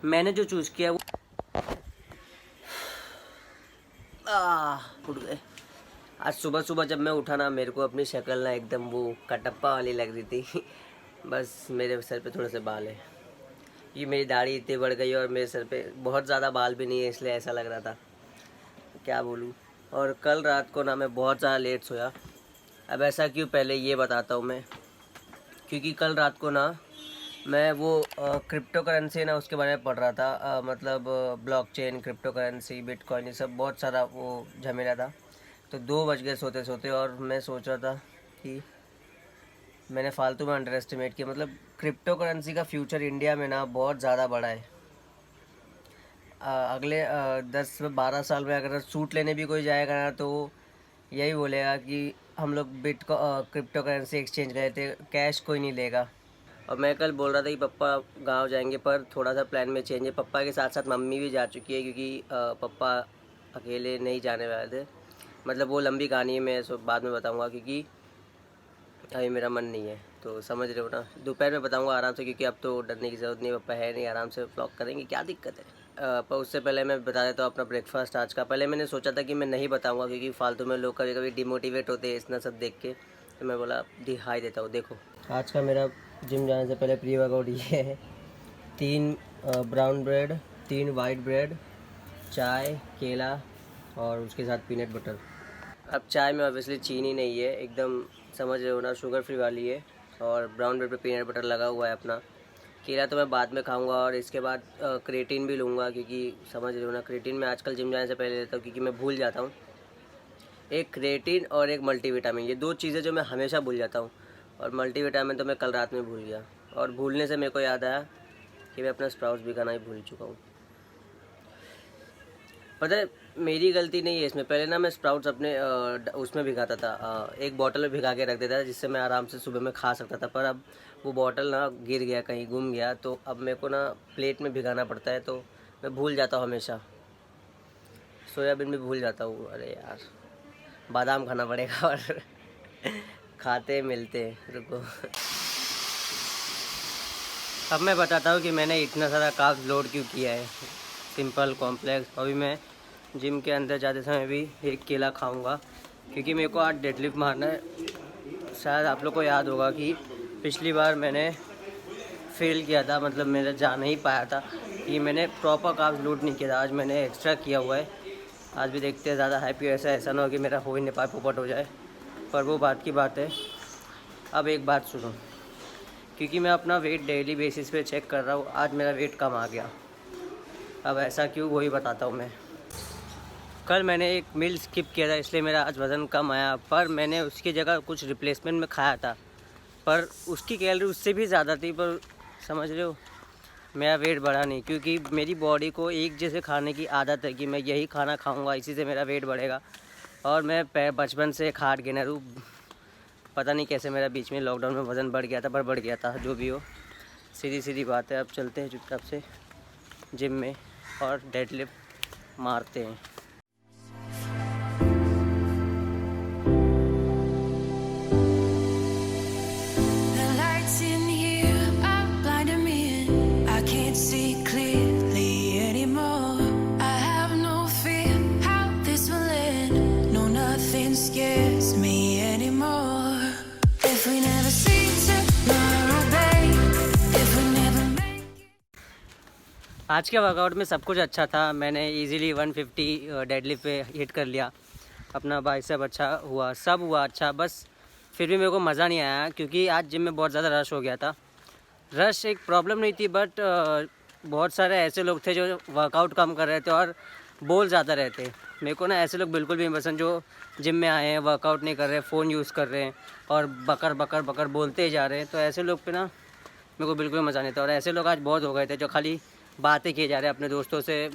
मैंने जो चूज़ किया वो उठ गए। आज सुबह सुबह जब मैं उठा ना, मेरे को अपनी शक्ल ना एकदम वो कटप्पा वाली लग रही थी। बस मेरे सर पे थोड़े से बाल है, ये मेरी दाढ़ी इतनी बढ़ गई और मेरे सर पे बहुत ज़्यादा बाल भी नहीं है, इसलिए ऐसा लग रहा था, क्या बोलूँ। और कल रात को ना मैं बहुत ज़्यादा लेट सोया। अब ऐसा क्यों, पहले ये बताता हूँ मैं। क्योंकि कल रात को ना मैं वो क्रिप्टो करेंसी ना उसके बारे में पढ़ रहा था, मतलब ब्लॉकचेन, क्रिप्टो करेंसी, बिटकॉइन, ये सब बहुत सारा वो झमेला था। तो 2 बज गए सोते सोते, और मैं सोच रहा था कि मैंने फालतू में अंडर एस्टिमेट किया। मतलब क्रिप्टो करेंसी का फ्यूचर इंडिया में ना बहुत ज़्यादा बड़ा है। अगले 10 से 12 साल में अगर सूट लेने भी कोई जाएगा ना, तो यही बोलेगा कि हम लोग क्रिप्टो करेंसी एक्सचेंज गए थे, कैश कोई नहीं लेगा। और मैं कल बोल रहा था कि पापा गांव जाएंगे, पर थोड़ा सा प्लान में चेंज है। पापा के साथ साथ मम्मी भी जा चुकी है, क्योंकि पापा अकेले नहीं जाने वाले थे। मतलब वो लंबी कहानी है, मैं सब बाद में बताऊंगा, क्योंकि अभी मेरा मन नहीं है, तो समझ रहे हो ना। दोपहर में बताऊंगा आराम से, क्योंकि अब तो डरने की ज़रूरत नहीं, पापा है नहीं, आराम से व्लॉग करेंगे, क्या दिक्कत है। पर उससे पहले मैं बता देता हूँ अपना ब्रेकफास्ट आज का। पहले मैंने सोचा था कि मैं नहीं बताऊँगा, क्योंकि फालतू में लोग कभी कभी डिमोटिवेट होते हैं इतना सब देख के, तो मैं बोला दिखाई देता हूँ। देखो आज का मेरा जिम जाने से पहले प्री वर्कआउट ये है। 3 ब्राउन ब्रेड, 3 वाइट ब्रेड, चाय, केला और उसके साथ पीनट बटर। अब चाय में ऑब्वियसली चीनी नहीं है, एकदम समझ रहे हो ना, शुगर फ्री वाली है। और ब्राउन ब्रेड पे पीनट बटर लगा हुआ है अपना। केला तो मैं बाद में खाऊंगा, और इसके बाद क्रेटिन भी लूँगा, क्योंकि समझ रहे हो ना, क्रेटिन मैं आजकल जिम जाने से पहले लेता हूँ, क्योंकि मैं भूल जाता हूँ। एक क्रेटिन और एक मल्टीविटामिन, ये 2 चीज़ें जो मैं हमेशा भूल जाता हूँ। और मल्टीविटामिन तो मैं कल रात में भूल गया, और भूलने से मेरे को याद आया कि मैं अपना स्प्राउट्स भी खाना ही भूल चुका हूँ। पता है मेरी गलती नहीं है इसमें। पहले ना मैं स्प्राउट्स अपने उसमें भिगाता था, एक बॉटल में भिगा के रख देता था, जिससे मैं आराम से सुबह में खा सकता था। पर अब वो बॉटल ना गिर गया, कहीं गुम गया, तो अब मेरे को ना प्लेट में भिगाना पड़ता है, तो मैं भूल जाता हूँ हमेशा। सोयाबीन भी भूल जाता हूँ, अरे यार बादाम खाना पड़ेगा। और खाते मिलते रुको। अब मैं बताता हूँ कि मैंने इतना सारा कार्ब्स लोड क्यों किया है। Simple complex. अभी मैं जिम के अंदर जाते समय भी एक केला खाऊंगा, क्योंकि मेरे को आज डेडलिफ्ट मारना है। शायद आप लोग को याद होगा कि पिछली बार मैंने फेल किया था, मतलब मेरा जा नहीं पाया था, कि मैंने प्रॉपर कार्ब्स लोड नहीं किया था। आज मैंने एक्स्ट्रा किया हुआ है। आज भी देखते हैं ज़्यादा हैप्पी, ऐसा ना हो कि मेरा हो ही नहीं पाए, पोपट हो जाए। पर वो बात की बात है। अब एक बात सुनो, क्योंकि मैं अपना वेट डेली बेसिस पे चेक कर रहा हूँ, आज मेरा वेट कम आ गया। अब ऐसा क्यों, वही बताता हूँ मैं। कल मैंने एक मील स्किप किया था, इसलिए मेरा आज वज़न कम आया, पर मैंने उसकी जगह कुछ रिप्लेसमेंट में खाया था, पर उसकी कैलोरी उससे भी ज़्यादा थी। पर समझ रहे हो, मेरा वेट बढ़ा नहीं, क्योंकि मेरी बॉडी को एक जैसे खाने की आदत है कि मैं यही खाना खाऊंगा, इसी से मेरा वेट बढ़ेगा। और मैं बचपन से एक हार्ड गेनर हूँ। पता नहीं कैसे मेरा बीच में लॉकडाउन में वज़न बढ़ गया था, पर बढ़ गया था। जो भी हो, सीधी सीधी बात है। अब चलते हैं चुपचाप से जिम में और डेडलिफ्ट मारते हैं। Scares me anymore. If we never see tomorrow, babe. If we never make it. आज के वर्कआउट में सब कुछ अच्छा था। मैंने इजीली 150 डेडलिफ्ट पे हिट कर लिया। अपना बाइसेप अच्छा हुआ, सब हुआ अच्छा। बस फिर भी मेरे को मज़ा नहीं आया, क्योंकि आज जिम में बहुत ज़्यादा रश हो गया था। रश एक प्रॉब्लम नहीं थी, बट बहुत सारे ऐसे लोग थे जो वर्कआउट कम कर रहे थे और बोल ज़्यादा रहे थे। मेरे को ना ऐसे लोग बिल्कुल भी नहीं पसंद, जो जिम में आए हैं, वर्कआउट नहीं कर रहे, फ़ोन यूज़ कर रहे हैं और बकर बकर बकर बोलते ही जा रहे हैं। तो ऐसे लोग पे ना मेरे को बिल्कुल मज़ा नहीं था। और ऐसे लोग आज बहुत हो गए थे, जो खाली बातें किए जा रहे हैं अपने दोस्तों से।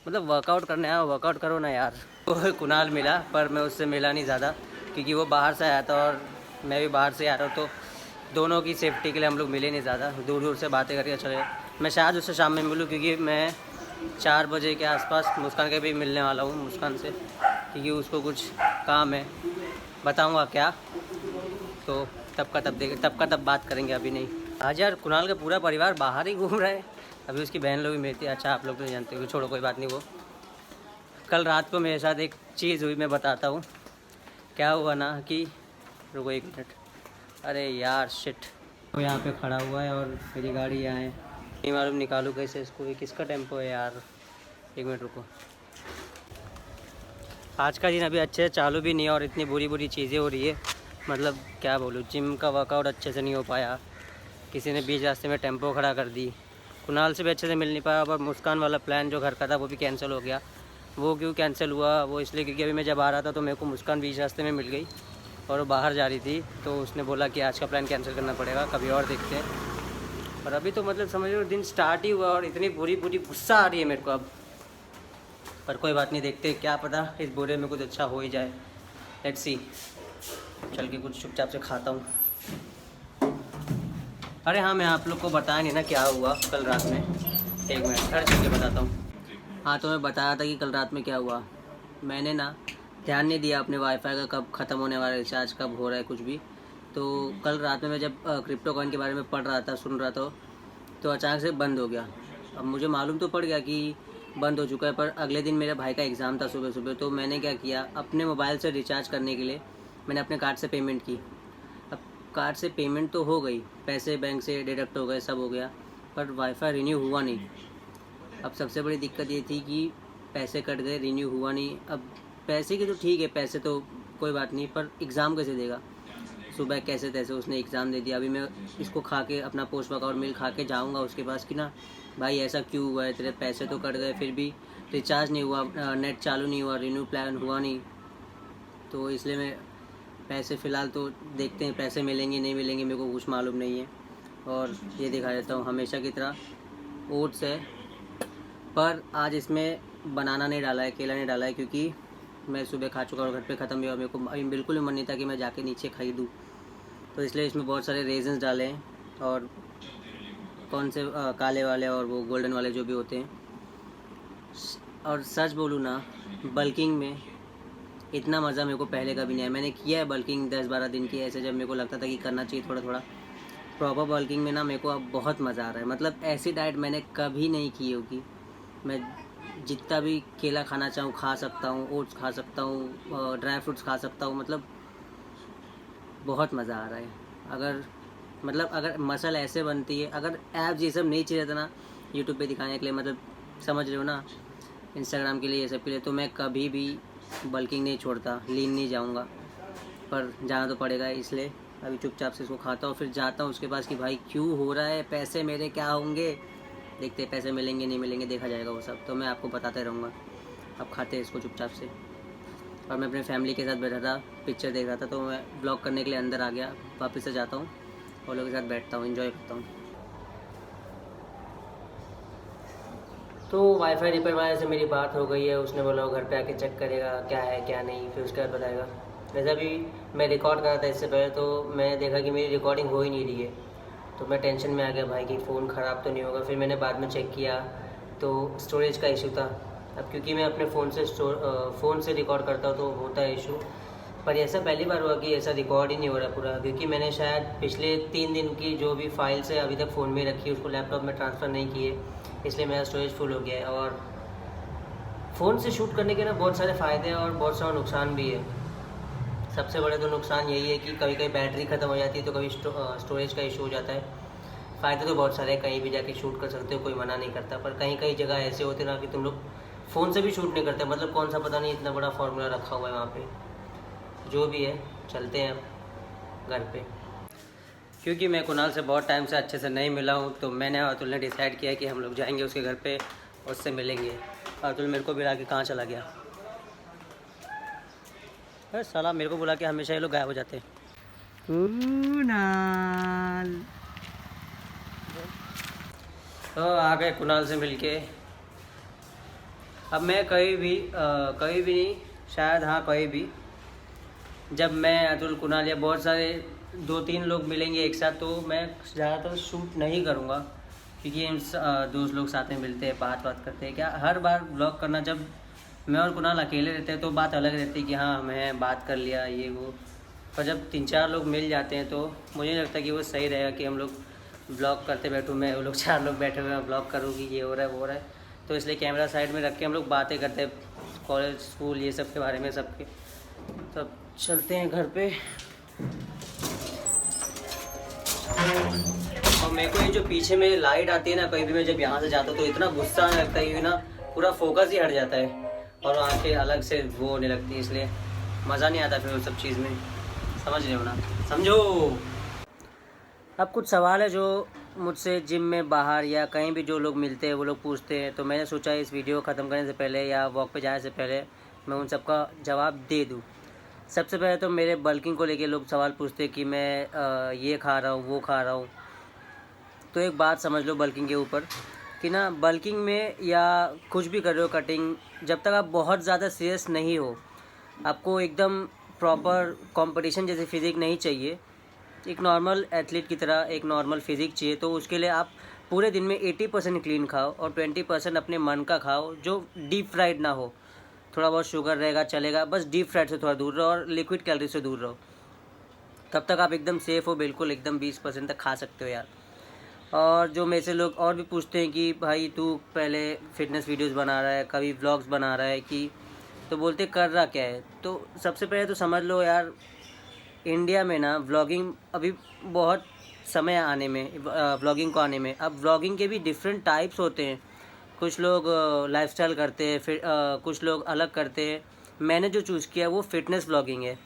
मतलब वर्कआउट करने आया, वर्कआउट करो ना यार। तो कुणाल मिला, पर मैं उससे मिला नहीं ज़्यादा, क्योंकि वो बाहर से आया था और मैं भी बाहर से आ रहा हूँ, तो दोनों की सेफ्टी के लिए हम लोग मिले नहीं ज़्यादा। दूर दूर से बातें करके चले। मैं शायद उससे शाम में मिलूँ, क्योंकि मैं 4 बजे के आसपास मुस्कान के भी मिलने वाला हूँ, मुस्कान से, क्योंकि उसको कुछ काम है, बताऊँगा क्या। तो तब का तब बात करेंगे, अभी नहीं। आज यार कुणाल का पूरा परिवार बाहर ही घूम रहा है। अभी उसकी बहन लोग भी मेरी थी। अच्छा आप लोग तो नहीं जानते हो, छोड़ो कोई बात नहीं। वो कल रात को मेरे साथ एक चीज़ हुई, मैं बताता हूँ क्या हुआ ना कि, रुको 1 मिनट, अरे यार शिट, वो यहाँ पे खड़ा हुआ है और मेरी गाड़ी यहाँ है, नहीं मालूम निकालूँ कैसे इसको, ये किसका टेम्पो है यार। 1 मिनट रुको। आज का दिन अभी अच्छे से चालू भी नहीं है और इतनी बुरी बुरी चीज़ें हो रही है, मतलब क्या बोलूँ, जिम का वर्कआउट अच्छे से नहीं हो पाया, किसी ने बीच रास्ते में टेम्पो खड़ा कर दी, कुणाल से भी अच्छे से मिल नहीं पाया, और मुस्कान वाला प्लान जो घर का था वो भी कैंसिल हो गया। वो क्यों कैंसिल हुआ, वो इसलिए क्योंकि अभी मैं जब आ रहा था तो मेरे को मुस्कान बीच रास्ते में मिल गई और वो बाहर जा रही थी, तो उसने बोला कि आज का प्लान कैंसिल करना पड़ेगा, कभी और देखते हैं। और अभी तो मतलब समझ लो दिन स्टार्ट ही हुआ और इतनी बुरी बुरी गुस्सा आ रही है मेरे को अब, पर कोई बात नहीं, देखते क्या पता इस बुरे में कुछ अच्छा हो ही जाए। Let's see. चल के कुछ चुपचाप से खाता हूँ। अरे हाँ, मैं आप लोग को बताया नहीं ना क्या हुआ कल रात में। 1 मिनट घर चल के बताता हूँ। हाँ तो मैं बताया था कि कल रात में क्या हुआ। मैंने ना ध्यान नहीं दिया अपने वाईफाई का कब ख़त्म होने वाला, रिचार्ज कब हो रहा है कुछ भी। तो कल रात में मैं जब क्रिप्टो कॉइन के बारे में पढ़ रहा था, सुन रहा था, तो अचानक से बंद हो गया। अब मुझे मालूम तो पड़ गया कि बंद हो चुका है, पर अगले दिन मेरे भाई का एग्ज़ाम था सुबह सुबह, तो मैंने क्या किया, अपने मोबाइल से रिचार्ज करने के लिए मैंने अपने कार्ड से पेमेंट की। अब कार्ड से पेमेंट तो हो गई, पैसे बैंक से डिडक्ट हो गए, सब हो गया, पर वाईफाई रिन्यू हुआ नहीं। अब सबसे बड़ी दिक्कत ये थी कि पैसे कट गए, रिन्यू हुआ नहीं। अब पैसे की तो ठीक है, पैसे तो कोई बात नहीं, पर एग्ज़ाम कैसे देगा। सुबह कैसे तैसे उसने एग्ज़ाम दे दिया। अभी मैं इसको खा के, अपना पोस्ट वर्कआउट मिल खा के जाऊँगा उसके पास कि ना भाई ऐसा क्यों हुआ है, तेरे पैसे तो कट गए, फिर भी रिचार्ज नहीं हुआ, नेट चालू नहीं हुआ, रिन्यू प्लान हुआ नहीं। तो इसलिए मैं पैसे फ़िलहाल तो देखते हैं, पैसे मिलेंगे नहीं मिलेंगे मेरे को कुछ मालूम नहीं है। और ये दिखा देता हूँ, हमेशा की तरह ओट्स है, पर आज इसमें बनाना नहीं डाला है, केला नहीं डाला है, क्योंकि मैं सुबह खा चुका और घर पे ख़त्म भी हुआ। मेरे को अभी बिल्कुल भी मन नहीं था कि मैं जाके नीचे खरीदूँ, तो इसलिए इसमें बहुत सारे रेजन्स डाले हैं, और कौन से काले वाले और वो गोल्डन वाले जो भी होते हैं। और सच बोलूँ ना, बल्किंग में इतना मज़ा मेरे को पहले कभी नहीं आया। मैंने किया है बल्किंग 10-12 दिन की, ऐसे जब मेरे को लगता था कि करना चाहिए थोड़ा थोड़ा। प्रॉपर बल्किंग में ना मेरे को अब बहुत मज़ा आ रहा है। मतलब ऐसी डाइट मैंने कभी नहीं की होगी। मैं जितना भी केला खाना चाहूँ खा सकता हूँ, ओट्स खा सकता हूँ, ड्राई फ्रूट्स खा सकता हूँ, मतलब बहुत मज़ा आ रहा है। अगर मसल ऐसे बनती है, अगर ऐप्स ये सब नहीं चाहिए था ना यूट्यूब पे दिखाने के लिए, मतलब समझ रहे हो ना, इंस्टाग्राम के लिए, ये सब के लिए, तो मैं कभी भी बल्किंग नहीं छोड़ता, लीन नहीं जाऊँगा, पर जाना तो पड़ेगा। इसलिए अभी चुपचाप से इसको खाता हूँ, फिर जाता हूँ उसके पास कि भाई क्यों हो रहा है, पैसे मेरे क्या होंगे, देखते पैसे मिलेंगे नहीं मिलेंगे, देखा जाएगा वो सब, तो मैं आपको बताते रहूँगा। अब खाते हैं इसको चुपचाप से। और मैं अपने फैमिली के साथ बैठा था, पिक्चर देख रहा था, तो मैं ब्लॉग करने के लिए अंदर आ गया। वापस से जाता हूँ और लोगों के साथ बैठता हूँ, एंजॉय करता हूँ। तो वाईफाई रिपेयर वाले से मेरी बात हो गई है, उसने बोला वो घर पे आके चेक करेगा क्या है क्या नहीं, फिर उसके बाद बताएगा। वैसे अभी मैं रिकॉर्ड कर रहा था इससे पहले, तो मैंने देखा कि मेरी रिकॉर्डिंग हो ही नहीं रही है, तो मैं टेंशन में आ गया भाई कि फ़ोन ख़राब तो नहीं होगा। फिर मैंने बाद में चेक किया तो स्टोरेज का इशू था। अब क्योंकि मैं अपने फ़ोन से रिकॉर्ड करता हूँ तो होता है इशू, पर ऐसा पहली बार हुआ कि ऐसा रिकॉर्ड ही नहीं हो रहा पूरा, क्योंकि मैंने शायद पिछले 3 दिन की जो भी फाइल्स है अभी तक फ़ोन में रखी, उसको लैपटॉप में ट्रांसफ़र नहीं किए, इसलिए मेरा स्टोरेज फुल हो गया है। और फ़ोन से शूट करने के ना बहुत सारे फ़ायदे हैं और बहुत सारा नुकसान भी है। सबसे बड़ा तो नुकसान यही है कि कभी कभी बैटरी ख़त्म हो जाती है, तो कभी स्टोरेज का इशू हो जाता है। फ़ायदे तो बहुत सारे हैं, कहीं भी जाके शूट कर सकते हो, कोई मना नहीं करता, पर कहीं कहीं जगह ऐसे होते ना कि तुम लोग फ़ोन से भी शूट नहीं करते, मतलब कौन सा पता नहीं इतना बड़ा फार्मूला रखा हुआ है वहाँ पे। जो भी है, चलते हैं अब घर पे। क्योंकि मैं कुणाल से बहुत टाइम से अच्छे से नहीं मिला हूँ, तो मैंने और अतुल ने डिसाइड किया कि हम लोग जाएंगे उसके घर पे, उससे मिलेंगे। अतुल मेरे को बुला के कहाँ चला गया, अरे साला मेरे को बुला के हमेशा ये लोग गायब हो जाते हैं। कुणाल तो आ गए कुणाल से मिलके। अब मैं कहीं भी नहीं, शायद हाँ कहीं भी, जब मैं अतुल कुणाल या बहुत सारे 2-3 लोग मिलेंगे एक साथ, तो मैं ज़्यादातर शूट नहीं करूँगा, क्योंकि दोस्त लोग साथ में मिलते हैं, बात करते हैं। क्या हर बार ब्लॉग करना, जब मैं और कुणाल अकेले रहते हैं तो बात अलग रहती है कि हाँ हमें बात कर लिया ये वो, पर जब 3-4 लोग मिल जाते हैं तो मुझे लगता है कि वो सही रहेगा कि हम लोग ब्लॉग करते बैठूँ मैं, वो लोग 4 लोग बैठे हुए हैं, ब्लॉग करूँ कि ये हो रहा है वो हो रहा है, तो इसलिए कैमरा साइड में रख के हम लोग बातें करते हैं कॉलेज स्कूल ये सब के बारे में सबके। तो अब चलते हैं घर पे। और मेरे को ये जो पीछे में लाइट आती है ना, कहीं भी मैं जब यहाँ से जाता हूँ तो इतना गुस्सा आने लगता है, ये ना पूरा फोकस ही हट जाता है और आंखें अलग से वो होने लगती है, इसलिए मज़ा नहीं आता फिर उस सब चीज़ में। समझ रहे हो ना, समझो। अब कुछ सवाल है जो मुझसे जिम में बाहर या कहीं भी जो लोग मिलते हैं वो लोग पूछते हैं, तो मैंने सोचा इस वीडियो को ख़त्म करने से पहले या वॉक पे जाने से पहले मैं उन सबका जवाब दे दूँ। सबसे पहले तो मेरे बल्किंग को लेके लोग सवाल पूछते हैं कि मैं ये खा रहा हूँ वो खा रहा हूँ। तो एक बात समझ लो बल्किंग के ऊपर कि ना, बल्किंग में या कुछ भी कर रहे हो कटिंग, जब तक आप बहुत ज़्यादा सीरियस नहीं हो, आपको एकदम प्रॉपर कंपटीशन जैसे फिज़िक नहीं चाहिए, एक नॉर्मल एथलीट की तरह एक नॉर्मल फिज़िक चाहिए, तो उसके लिए आप पूरे दिन में 80% क्लीन खाओ और 20% अपने मन का खाओ, जो डीप फ्राइड ना हो। थोड़ा बहुत शुगर रहेगा चलेगा, बस डीप फ्राइड से थोड़ा दूर रहो और लिक्विड कैलोरी से दूर रहो, तब तक आप एकदम सेफ़ हो, बिल्कुल एकदम 20% तक खा सकते हो यार। और जो मेरे से लोग और भी पूछते हैं कि भाई तू पहले फिटनेस वीडियोस बना रहा है, कभी व्लॉग्स बना रहा है कि, तो बोलते कर रहा क्या है। तो सबसे पहले तो समझ लो यार, इंडिया में ना व्लॉगिंग अभी बहुत समय आने में, व्लॉगिंग को आने में। अब व्लॉगिंग के भी डिफरेंट टाइप्स होते हैं, कुछ लोग लाइफस्टाइल करते हैं, फिर कुछ लोग अलग करते हैं। मैंने जो चूज़ किया वो फिटनेस व्लॉगिंग है।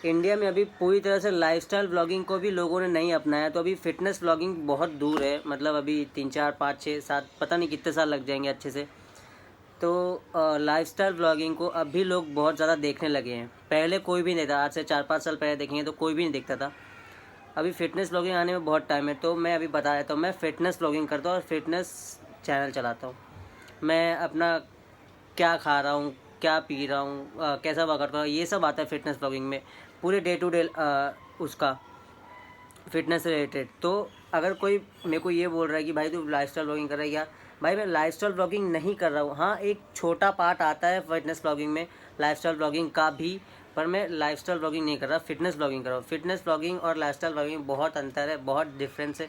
इंडिया में अभी पूरी तरह से लाइफस्टाइल व्लॉगिंग को भी लोगों ने नहीं अपनाया, तो अभी फिटनेस व्लॉगिंग बहुत दूर है, मतलब अभी 3 4 5 6 7 पता नहीं कितने साल लग जाएंगे अच्छे से। तो लाइफस्टाइल व्लॉगिंग को अब भी लोग बहुत ज़्यादा देखने लगे हैं, पहले कोई भी नहीं था, आज से 4 5 साल पहले देखेंगे तो कोई भी नहीं देखता था। अभी फिटनेस व्लॉगिंग आने में बहुत टाइम है, तो मैं अभी बता देता हूँ, मैं फ़िटनेस व्लॉगिंग करता हूँ और फिटनेस चैनल चलाता हूँ। मैं अपना क्या खा रहा हूँ, क्या पी रहा हूँ, कैसा वर्कआउट कर रहा हूँ, ये सब आता है फिटनेस व्लॉगिंग में, पूरे डे टू डे उसका फिटनेस से रिलेटेड। तो अगर कोई मेरे को ये बोल रहा है कि भाई तू लाइफस्टाइल व्लॉगिंग कर रहा है क्या, भाई मैं लाइफस्टाइल व्लॉगिंग नहीं कर रहा हूँ। हाँ, एक छोटा पार्ट आता है फिटनेस व्लॉगिंग में लाइफस्टाइल व्लॉगिंग का भी, पर मैं लाइफस्टाइल व्लॉगिंग नहीं कर रहा, फिटनेस व्लॉगिंग कर रहा हूँ। फिटनेस व्लॉगिंग और लाइफस्टाइल व्लॉगिंग में बहुत अंतर है, बहुत डिफरेंस है।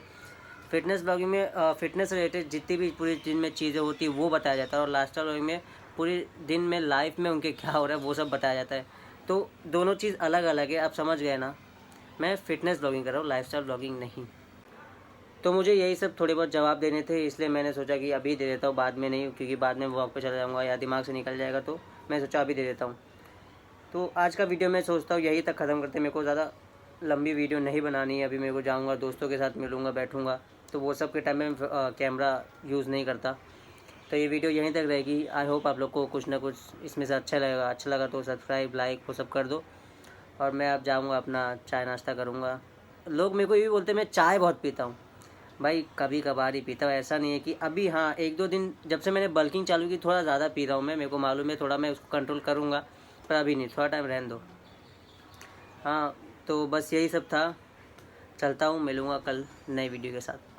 फिटनेस व्लॉगिंग में फिटनेस रिलेटेड जितनी भी पूरी दिन में चीज़ें होती है वो बताया जाता है, और लाइफस्टाइल व्लॉगिंग में पूरे दिन में लाइफ में उनके क्या हो रहा है वो सब बताया जाता है। तो दोनों चीज़ अलग अलग है, आप समझ गए ना। मैं फ़िटनेस ब्लॉगिंग कर रहा हूँ, लाइफस्टाइल ब्लॉगिंग नहीं। तो मुझे यही सब थोड़े बहुत जवाब देने थे, इसलिए मैंने सोचा कि अभी दे देता हूँ, बाद में नहीं, क्योंकि बाद में वॉक पे चला जाऊँगा या दिमाग से निकल जाएगा, तो मैं सोचा अभी दे देता हूँ। तो आज का वीडियो मैं सोचता हूँ यही तक ख़त्म करते, मेरे को ज़्यादा लंबी वीडियो नहीं बनानी है। अभी मेरे को जाऊँगा, दोस्तों के साथ मिलूँगा, बैठूँगा, तो वो सब के टाइम में कैमरा यूज़ नहीं करता। तो ये वीडियो यहीं तक रहेगी। आई होप आप लोग को कुछ ना कुछ इसमें से अच्छा लगेगा। अच्छा लगा तो सब्सक्राइब, लाइक वो सब कर दो। और मैं अब जाऊँगा, अपना चाय नाश्ता करूँगा। लोग मेरे को ये भी बोलते हैं मैं चाय बहुत पीता हूँ, भाई कभी कभार ही पीता हूँ, ऐसा नहीं है कि अभी। हाँ, 1-2 दिन जब से मैंने बल्किंग चालू की थोड़ा ज़्यादा पी रहा हूँ मैं, मेरे को मालूम है, थोड़ा मैं उसको कंट्रोल करूँगा, पर अभी नहीं, थोड़ा टाइम रहने दो। हाँ, तो बस यही सब था, चलता हूँ, मिलूँगा कल नई वीडियो के साथ।